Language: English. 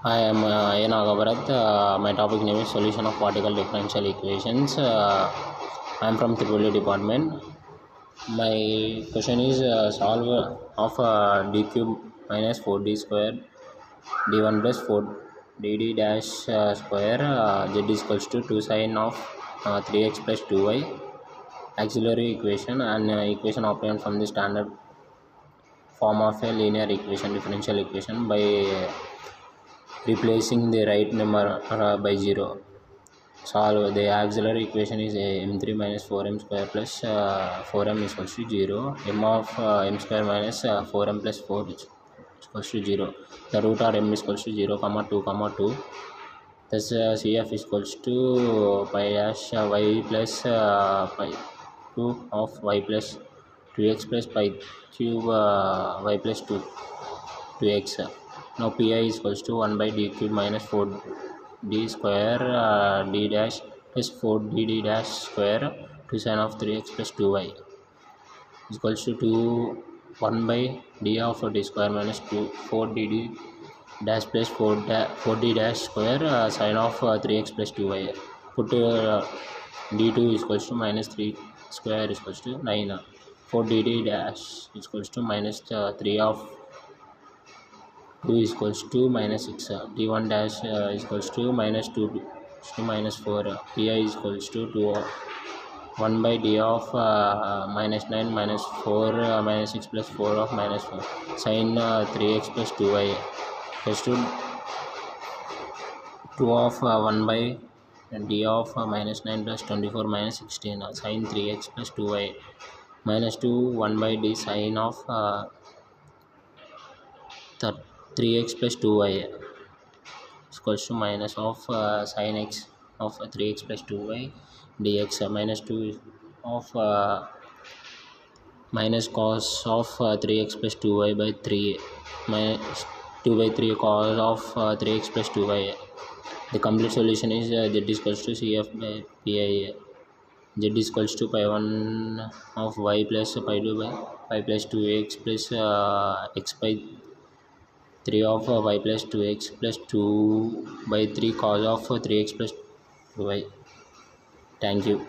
I am A. Nagabharat. My topic name is Solution of Particle Differential Equations. I am from Triple department. My question is solve of d cube minus 4d square d1 plus 4dd dash square z is equals to 2 sine of 3x plus 2y auxiliary equation and equation obtained from the standard form of a linear equation, differential equation, by replacing the right number by 0. Solve the auxiliary equation is m3 minus 4m square plus 4m is equals to 0. M of m square minus 4m plus 4 is equals to 0. The root of m is equals to 0 comma 2 comma 2. Thus CF is equals to pi dash y plus pi 2 of y plus 2x plus pi cube y plus 2x. Now pi is equals to 1 by d cube minus 4d square d dash plus 4dd dash square 2 sine of 3x plus 2y is equals to 1 by d of d square minus 4dd dash plus 4d dash square sine of 3x plus 2y. Put d2 is equals to minus 3 square is equals to 9. 4dd dash is equals to minus 3 of 2 is equals to minus 6. d1 dash is equals to minus 2 to minus 4. pi is equals to 1 by d of minus 9 minus 4 minus 6 plus 4 of minus 4 sin 3x plus 2y equals to 2 of 1 by d of minus 9 plus 24 minus 16 sin 3x plus 2y minus 2 1 by d sin of 3x plus 2y is equals to minus of sin x of 3x plus 2y dx minus 2 of minus cos of 3x plus 2y by 3 minus 2 by 3 cos of 3x plus 2y. The complete solution is z is equals to cf by pi. Z is equals to pi 1 of y plus pi 2 by pi plus 2x plus x by 3 of y plus 2x plus 2 by 3 cos of 3x plus 2y. Thank you.